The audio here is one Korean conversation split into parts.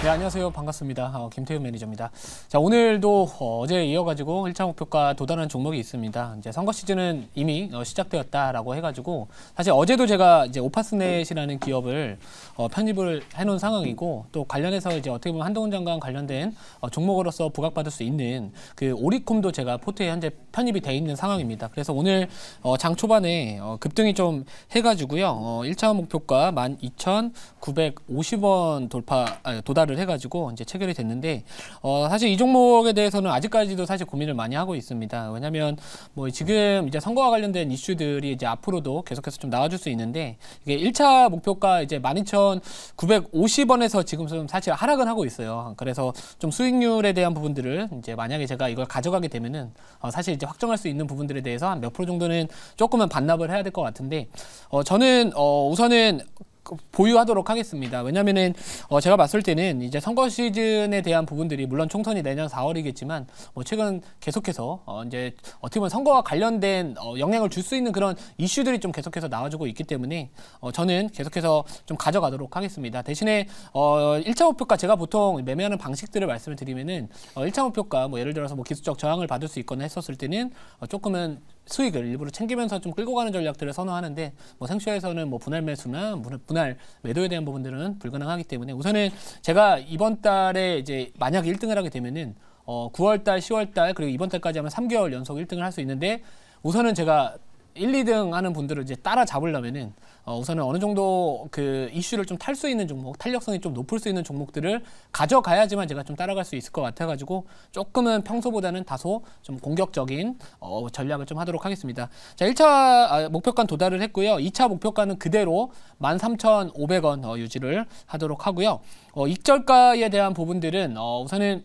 네, 안녕하세요. 반갑습니다. 김태훈 매니저입니다. 자, 오늘도 어제 이어가지고 1차 목표가 도달하는 종목이 있습니다. 이제 선거 시즌은 이미 시작되었다라고 해가지고 사실 어제도 제가 이제 오파스넷이라는 기업을 편입을 해놓은 상황이고 또 관련해서 이제 어떻게 보면 한동훈 장관 관련된 종목으로서 부각받을 수 있는 그 오리콤도 제가 포트에 현재 편입이 돼 있는 상황입니다. 그래서 오늘 장 초반에 급등이 좀 해가지고요. 1차 목표가 12,950원 도달을 해가지고 이제 체결이 됐는데 사실 이 종목에 대해서는 아직까지도 사실 고민을 많이 하고 있습니다. 왜냐하면 뭐 지금 이제 선거와 관련된 이슈들이 이제 앞으로도 계속해서 좀 나와줄 수 있는데 이게 1차 목표가 이제 12,950원에서 지금 좀 사실 하락은 하고 있어요. 그래서 좀 수익률에 대한 부분들을 이제 만약에 제가 이걸 가져가게 되면은 사실 이제 확정할 수 있는 부분들에 대해서 한 몇 프로 정도는 조금은 반납을 해야 될 것 같은데 저는 우선은 보유하도록 하겠습니다. 왜냐면은 제가 봤을 때는 이제 선거 시즌에 대한 부분들이 물론 총선이 내년 4월이겠지만 최근 계속해서 이제 어떻게 보면 선거와 관련된 영향을 줄 수 있는 그런 이슈들이 좀 계속해서 나와주고 있기 때문에 저는 계속해서 좀 가져가도록 하겠습니다. 대신에 1차 목표가 제가 보통 매매하는 방식들을 말씀을 드리면은 1차 목표가 뭐 예를 들어서 뭐 기술적 저항을 받을 수 있거나 했었을 때는 조금은 수익을 일부러 챙기면서 좀 끌고 가는 전략들을 선호하는데 뭐 생쇼에서는 뭐 분할 매수나 분할 매도에 대한 부분들은 불가능하기 때문에 우선은 제가 이번 달에 이제 만약에 1등을 하게 되면은 9월 달, 10월 달 그리고 이번 달까지 하면 3개월 연속 1등을 할 수 있는데 우선은 제가 1, 2등 하는 분들을 이제 따라잡으려면은 우선은 어느 정도 그 이슈를 좀 탈 수 있는 종목, 탄력성이 좀 높을 수 있는 종목들을 가져가야지만 제가 좀 따라갈 수 있을 것 같아가지고 조금은 평소보다는 다소 좀 공격적인 전략을 좀 하도록 하겠습니다. 자, 1차 목표가는 도달을 했고요. 2차 목표가는 그대로 13,500원 유지를 하도록 하고요. 익절가에 대한 부분들은 우선은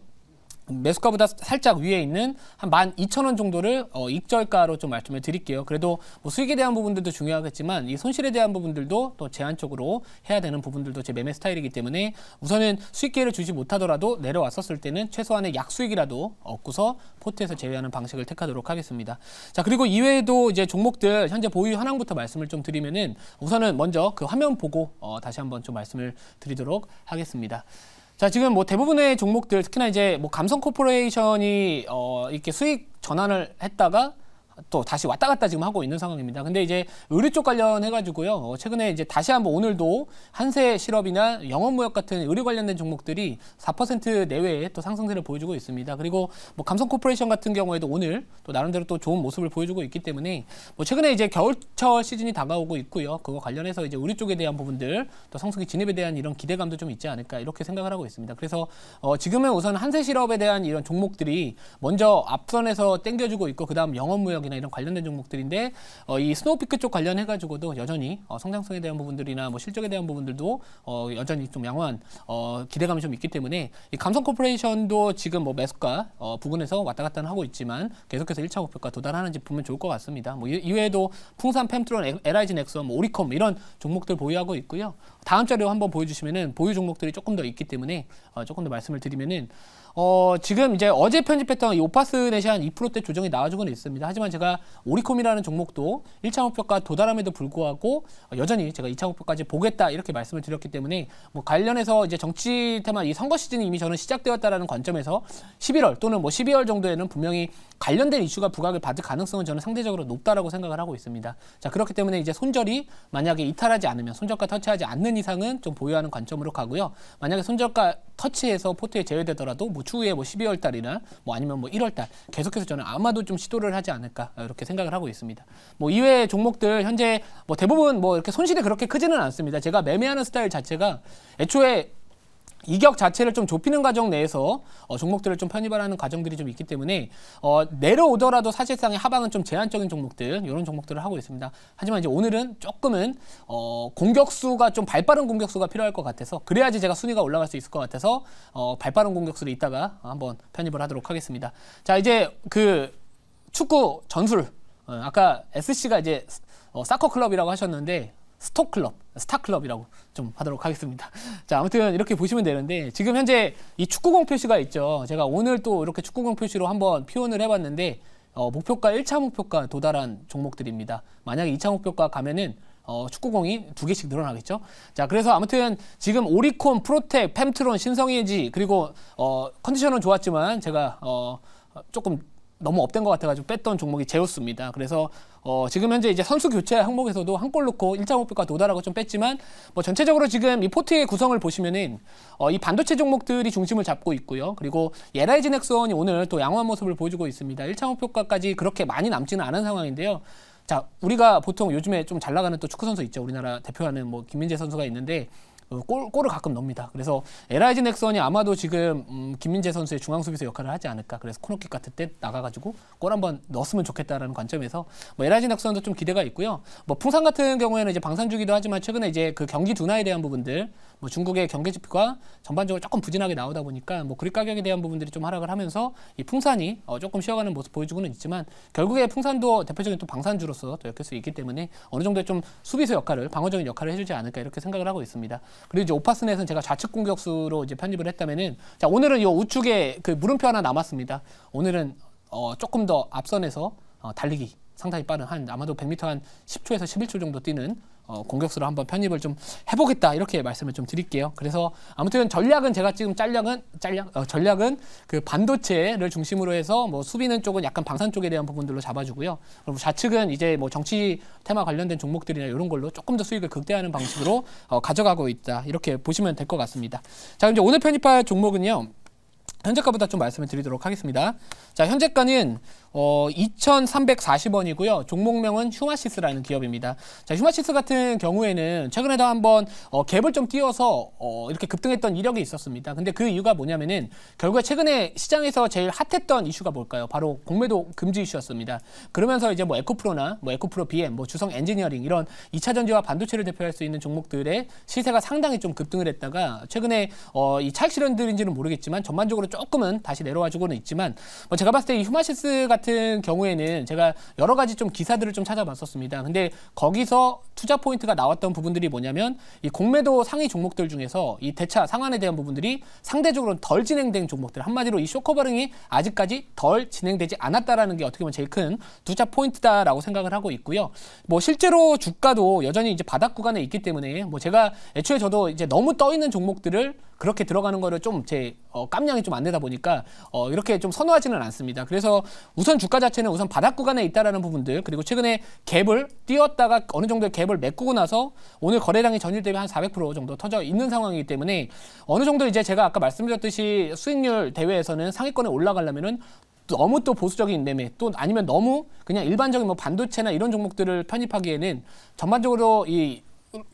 매수가보다 살짝 위에 있는 한 12,000원 정도를 익절가로 좀 말씀을 드릴게요. 그래도 뭐 수익에 대한 부분들도 중요하겠지만 이 손실에 대한 부분들도 또 제한적으로 해야 되는 부분들도 제 매매 스타일이기 때문에 우선은 수익 기회를 주지 못하더라도 내려왔었을 때는 최소한의 약수익이라도 얻고서 포트에서 제외하는 방식을 택하도록 하겠습니다. 자, 그리고 이외에도 이제 종목들 현재 보유 현황부터 말씀을 좀 드리면은 우선은 먼저 그 화면 보고 다시 한번 좀 말씀을 드리도록 하겠습니다. 자, 지금 뭐 대부분의 종목들 특히나 이제 뭐 감성 코퍼레이션이 이렇게 수익 전환을 했다가 또 다시 왔다 갔다 지금 하고 있는 상황입니다. 근데 이제 의류 쪽 관련해가지고요. 최근에 이제 다시 한번 오늘도 한세실업이나 영업무역 같은 의류 관련된 종목들이 4% 내외의 또 상승세를 보여주고 있습니다. 그리고 뭐 감성코퍼레이션 같은 경우에도 오늘 또 나름대로 또 좋은 모습을 보여주고 있기 때문에 뭐 최근에 이제 겨울철 시즌이 다가오고 있고요. 그거 관련해서 이제 의류 쪽에 대한 부분들 또 상승기 진입에 대한 이런 기대감도 좀 있지 않을까 이렇게 생각을 하고 있습니다. 그래서 지금은 우선 한세실업에 대한 이런 종목들이 먼저 앞선에서 땡겨주고 있고 그 다음 영업무역 이나 이런 관련된 종목들인데 이 스노우피크 쪽 관련해가지고도 여전히 성장성에 대한 부분들이나 뭐 실적에 대한 부분들도 여전히 좀 양호한 기대감이 좀 있기 때문에 이 감성코퍼레이션도 지금 뭐 매수가 부근에서 왔다 갔다 하고 있지만 계속해서 1차 목표가 도달하는지 보면 좋을 것 같습니다. 뭐 이외에도 풍산, 펨트론, LIG 넥슨, 뭐 오리콤 이런 종목들 보유하고 있고요. 다음 자료 한번 보여주시면은 보유 종목들이 조금 더 있기 때문에 조금 더 말씀을 드리면은 지금 이제 어제 편집했던 이 오파스넷이 한 2%대 조정이 나와주고는 있습니다. 하지만 제가 오리콤이라는 종목도 1차 목표가 도달함에도 불구하고 여전히 제가 2차 목표까지 보겠다 이렇게 말씀을 드렸기 때문에 뭐 관련해서 이제 정치 테마 이 선거 시즌이 이미 저는 시작되었다라는 관점에서 11월 또는 뭐 12월 정도에는 분명히 관련된 이슈가 부각을 받을 가능성은 저는 상대적으로 높다라고 생각을 하고 있습니다. 자, 그렇기 때문에 이제 손절이 만약에 이탈하지 않으면 손절가 터치하지 않는 이상은 좀 보유하는 관점으로 가고요. 만약에 손절가 터치해서 포트에 제외되더라도 뭐 추후에 뭐 12월 달이나 뭐 아니면 뭐 1월 달 계속해서 저는 아마도 좀 시도를 하지 않을까 이렇게 생각을 하고 있습니다. 뭐 이외의 종목들 현재 뭐 대부분 뭐 이렇게 손실이 그렇게 크지는 않습니다. 제가 매매하는 스타일 자체가 애초에 이격 자체를 좀 좁히는 과정 내에서 종목들을 좀 편입하는 과정들이 좀 있기 때문에 내려오더라도 사실상의 하방은 좀 제한적인 종목들 이런 종목들을 하고 있습니다. 하지만 이제 오늘은 조금은 공격수가 좀 발빠른 공격수가 필요할 것 같아서 그래야지 제가 순위가 올라갈 수 있을 것 같아서 발빠른 공격수를 이따가 한번 편입을 하도록 하겠습니다. 자, 이제 그 축구 전술 아까 SC가 이제 사커 클럽이라고 하셨는데 스타클럽이라고 좀 하도록 하겠습니다. 자, 아무튼 이렇게 보시면 되는데 지금 현재 이 축구공 표시가 있죠. 제가 오늘 또 이렇게 축구공 표시로 한번 표현을 해봤는데 목표가 1차 목표가 도달한 종목들입니다. 만약에 2차 목표가 가면은 축구공이 2개씩 늘어나겠죠. 자, 그래서 아무튼 지금 오리콘, 프로텍, 펨트론, 신성예지 그리고 컨디션은 좋았지만 제가 조금 너무 업된 것 같아가지고 뺐던 종목이 제우스입니다. 그래서 지금 현재 이제 선수 교체 항목에서도 한 골 넣고 1.5배가 도달하고 좀 뺐지만 뭐 전체적으로 지금 이 포트의 구성을 보시면은 이 반도체 종목들이 중심을 잡고 있고요. 그리고 LIG 넥슨이 오늘 또 양호한 모습을 보여주고 있습니다. 1.5표가까지 그렇게 많이 남지는 않은 상황인데요. 자, 우리가 보통 요즘에 좀 잘 나가는 또 축구 선수 있죠. 우리나라 대표하는 뭐 김민재 선수가 있는데 골을 가끔 넣습니다. 그래서 LIG 넥슨이 아마도 지금 김민재 선수의 중앙 수비수 역할을 하지 않을까. 그래서 코너킥 같은 때 나가가지고 골 한번 넣었으면 좋겠다라는 관점에서 뭐 LIG 넥슨도 좀 기대가 있고요. 뭐 풍산 같은 경우에는 이제 방산주기도 하지만 최근에 이제 그 경기 둔화에 대한 부분들, 뭐 중국의 경기 지표가 전반적으로 조금 부진하게 나오다 보니까 뭐 그립 가격에 대한 부분들이 좀 하락을 하면서 이 풍산이 조금 쉬어가는 모습 보여주고는 있지만 결국에 풍산도 대표적인 또 방산주로서 또 엮일 수 있기 때문에 어느 정도의 좀 수비수 역할을 방어적인 역할을 해주지 않을까 이렇게 생각을 하고 있습니다. 그리고 이제 오파스넷은 제가 좌측 공격수로 이제 편입을 했다면은 자, 오늘은 이 우측에 그 물음표 하나 남았습니다. 오늘은 조금 더 앞선에서 달리기 상당히 빠른 한 아마도 100m 한 10초에서 11초 정도 뛰는 공격수로 한번 편입을 좀 해보겠다 이렇게 말씀을 좀 드릴게요. 그래서 아무튼 전략은 제가 지금 전략은 그 반도체를 중심으로 해서 뭐 수비는 쪽은 약간 방산 쪽에 대한 부분들로 잡아주고요. 그리고 좌측은 이제 뭐 정치 테마 관련된 종목들이나 이런 걸로 조금 더 수익을 극대화하는 방식으로 가져가고 있다 이렇게 보시면 될 것 같습니다. 자, 이제 오늘 편입할 종목은요. 현재가보다 좀 말씀을 드리도록 하겠습니다. 자, 현재가는 2,340원이고요. 종목명은 휴마시스라는 기업입니다. 자, 휴마시스 같은 경우에는 최근에도 한번 갭을 좀 띄워서 이렇게 급등했던 이력이 있었습니다. 근데 그 이유가 뭐냐면은 결국에 최근에 시장에서 제일 핫했던 이슈가 뭘까요? 바로 공매도 금지 이슈였습니다. 그러면서 이제 뭐 에코프로나 뭐 에코프로 BM, 뭐 주성 엔지니어링 이런 2차 전지와 반도체를 대표할 수 있는 종목들의 시세가 상당히 좀 급등을 했다가 최근에 이 차익 실현들인지는 모르겠지만 전반적으로 조금은 다시 내려와주고는 있지만 뭐 제가 봤을 때 이 휴마시스 같은 경우에는 제가 여러 가지 좀 기사들을 좀 찾아봤었습니다. 근데 거기서 투자 포인트가 나왔던 부분들이 뭐냐면 이 공매도 상위 종목들 중에서 이 대차 상한에 대한 부분들이 상대적으로 덜 진행된 종목들, 한마디로 이 쇼커버링이 아직까지 덜 진행되지 않았다라는 게 어떻게 보면 제일 큰 투자 포인트다라고 생각을 하고 있고요. 뭐 실제로 주가도 여전히 이제 바닥 구간에 있기 때문에 뭐 제가 애초에 저도 이제 너무 떠 있는 종목들을 그렇게 들어가는 거를 좀 제 깜냥이 좀 안 되다 보니까 이렇게 좀 선호하지는 않습니다. 그래서 우선 주가 자체는 우선 바닥 구간에 있다라는 부분들, 그리고 최근에 갭을 띄웠다가 어느 정도의 갭을 메꾸고 나서 오늘 거래량이 전일 대비 한 400% 정도 터져 있는 상황이기 때문에 어느 정도 이제 제가 아까 말씀드렸듯이 수익률 대회에서는 상위권에 올라가려면은 너무 또 보수적인 매매 또 아니면 너무 그냥 일반적인 뭐 반도체나 이런 종목들을 편입하기에는 전반적으로 이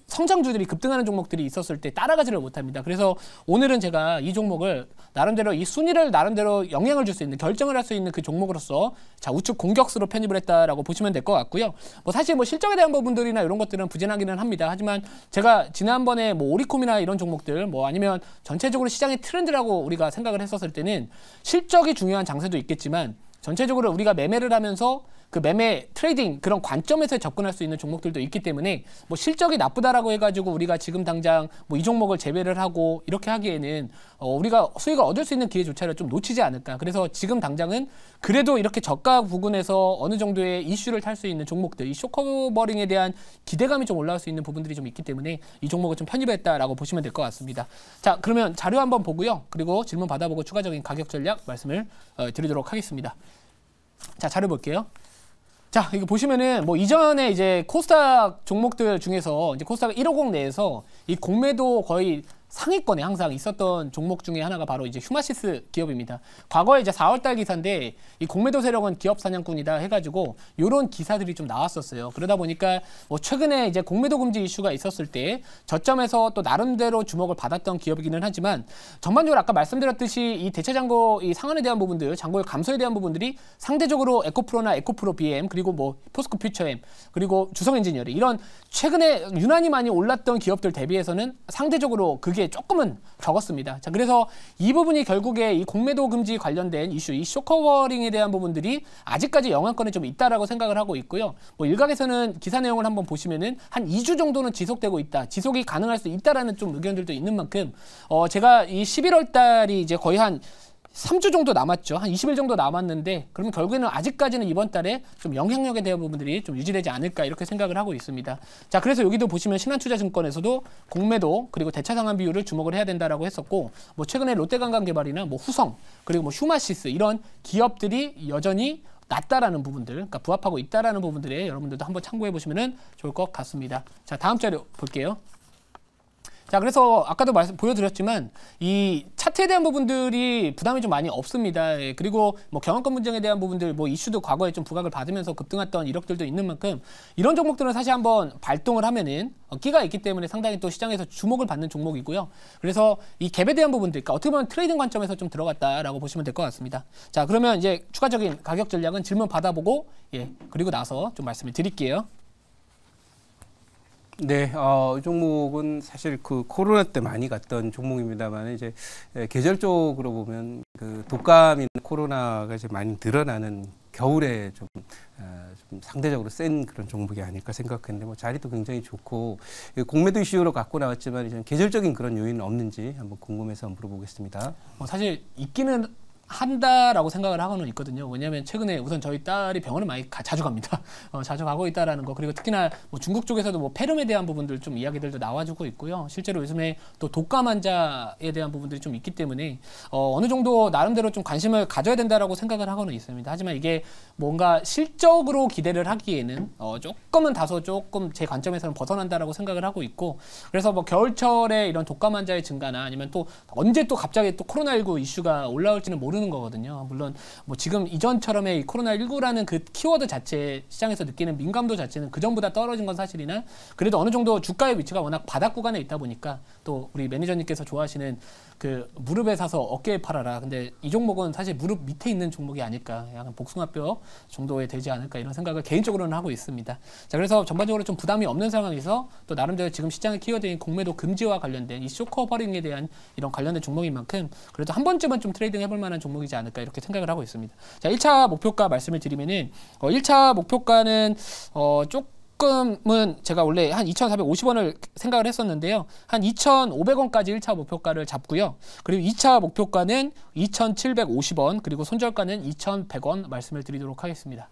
성장주들이 급등하는 종목들이 있었을 때 따라가지를 못합니다. 그래서 오늘은 제가 이 종목을 나름대로 이 순위를 나름대로 영향을 줄 수 있는 결정을 할 수 있는 그 종목으로서 자, 우측 공격수로 편입을 했다라고 보시면 될 것 같고요. 뭐 사실 뭐 실적에 대한 부분들이나 이런 것들은 부진하기는 합니다. 하지만 제가 지난번에 뭐 오리콤이나 이런 종목들 뭐 아니면 전체적으로 시장의 트렌드라고 우리가 생각을 했었을 때는 실적이 중요한 장세도 있겠지만 전체적으로 우리가 매매를 하면서 그 매매 트레이딩 그런 관점에서 접근할 수 있는 종목들도 있기 때문에 뭐 실적이 나쁘다라고 해가지고 우리가 지금 당장 뭐 이 종목을 제외를 하고 이렇게 하기에는 우리가 수익을 얻을 수 있는 기회조차를 좀 놓치지 않을까. 그래서 지금 당장은 그래도 이렇게 저가 부근에서 어느 정도의 이슈를 탈 수 있는 종목들, 이 쇼커버링에 대한 기대감이 좀 올라올 수 있는 부분들이 좀 있기 때문에 이 종목을 좀 편입했다라고 보시면 될 것 같습니다. 자, 그러면 자료 한번 보고요. 그리고 질문 받아보고 추가적인 가격 전략 말씀을 드리도록 하겠습니다. 자, 자료 볼게요. 자, 이거 보시면은 뭐 이전에 이제 코스닥 종목들 중에서 이제 코스닥 150 내에서 이 공매도 거의 상위권에 항상 있었던 종목 중에 하나가 바로 이제 휴마시스 기업입니다. 과거에 이제 4월달 기사인데 이 공매도 세력은 기업 사냥꾼이다 해가지고 이런 기사들이 좀 나왔었어요. 그러다 보니까 뭐 최근에 이제 공매도 금지 이슈가 있었을 때 저점에서 또 나름대로 주목을 받았던 기업이기는 하지만 전반적으로 아까 말씀드렸듯이 이 대체 잔고 이 상한에 대한 부분들, 잔고의 감소에 대한 부분들이 상대적으로 에코프로나 에코프로 BM 그리고 뭐 포스코 퓨처엠 그리고 주성 엔지니어링 이런 최근에 유난히 많이 올랐던 기업들 대비해서는 상대적으로 그게 조금은 적었습니다. 자, 그래서 이 부분이 결국에 이 공매도 금지 관련된 이슈, 이 쇼커버링에 대한 부분들이 아직까지 영향권에 좀 있다라고 생각을 하고 있고요. 뭐 일각에서는 기사 내용을 한번 보시면은 한 2주 정도는 지속되고 있다, 지속이 가능할 수 있다라는 좀 의견들도 있는 만큼 제가 이 11월 달이 이제 거의 한 3주 정도 남았죠. 한 20일 정도 남았는데 그러면 결국에는 아직까지는 이번 달에 좀 영향력에 대한 부분들이 좀 유지되지 않을까 이렇게 생각을 하고 있습니다. 자, 그래서 여기도 보시면 신한투자증권에서도 공매도 그리고 대차상환 비율을 주목을 해야 된다라고 했었고 뭐 최근에 롯데관광개발이나 뭐 후성 그리고 뭐 휴마시스 이런 기업들이 여전히 낮다라는 부분들, 그러니까 부합하고 있다라는 부분들에 여러분들도 한번 참고해 보시면 좋을 것 같습니다. 자, 다음 자료 볼게요. 자, 그래서 아까도 보여드렸지만 이 차트에 대한 부분들이 부담이 좀 많이 없습니다. 예, 그리고 뭐 경영권 분쟁에 대한 부분들, 뭐 이슈도 과거에 좀 부각을 받으면서 급등했던 이력들도 있는 만큼 이런 종목들은 사실 한번 발동을 하면은 끼가 있기 때문에 상당히 또 시장에서 주목을 받는 종목이고요. 그래서 이 갭에 대한 부분들, 그러니까 어떻게 보면 트레이딩 관점에서 좀 들어갔다라고 보시면 될 것 같습니다. 자, 그러면 이제 추가적인 가격 전략은 질문 받아보고 그리고 나서 좀 말씀을 드릴게요. 네, 이 종목은 사실 그 코로나 때 많이 갔던 종목입니다만 이제 계절적으로 보면 그 독감이나 코로나가 이제 많이 늘어나는 겨울에 좀 상대적으로 센 그런 종목이 아닐까 생각했는데 뭐 자리도 굉장히 좋고 공매도 이슈로 갖고 나왔지만 이제 계절적인 그런 요인은 없는지 한번 궁금해서 물어보겠습니다. 사실 있기는 한다라고 생각을 하고는 있거든요. 왜냐하면 최근에 우선 저희 딸이 병원을 많이 자주 갑니다. 자주 가고 있다라는 거. 그리고 특히나 뭐 중국 쪽에서도 뭐 폐렴에 대한 부분들 좀 이야기들도 나와주고 있고요. 실제로 요즘에 또 독감 환자에 대한 부분들이 좀 있기 때문에 어느 정도 나름대로 좀 관심을 가져야 된다라고 생각을 하고는 있습니다. 하지만 이게 뭔가 실적으로 기대를 하기에는 조금은 다소 조금 제 관점에서는 벗어난다라고 생각을 하고 있고, 그래서 뭐 겨울철에 이런 독감 환자의 증가나 아니면 또 언제 또 갑자기 또 코로나19 이슈가 올라올지는 모르는 거거든요. 물론 뭐 지금 이전처럼의 이 코로나19라는 그 키워드 자체 시장에서 느끼는 민감도 자체는 그 전보다 떨어진 건 사실이나 그래도 어느 정도 주가의 위치가 워낙 바닥 구간에 있다 보니까 또 우리 매니저님께서 좋아하시는 그 무릎에 사서 어깨에 팔아라. 근데 이 종목은 사실 무릎 밑에 있는 종목이 아닐까, 약간 복숭아뼈 정도에 되지 않을까 이런 생각을 개인적으로는 하고 있습니다. 자, 그래서 전반적으로 좀 부담이 없는 상황에서 또 나름대로 지금 시장의 키워드인 공매도 금지와 관련된 이 쇼커버링에 대한 이런 관련된 종목인 만큼 그래도 한 번쯤은 좀 트레이딩 해볼 만한 종목이지 않을까 이렇게 생각을 하고 있습니다. 자, 1차 목표가 말씀을 드리면은 1차 목표가는 조금은 제가 원래 한 2,450원을 생각을 했었는데요. 한 2,500원까지 1차 목표가를 잡고요. 그리고 2차 목표가는 2,750원, 그리고 손절가는 2,100원 말씀을 드리도록 하겠습니다.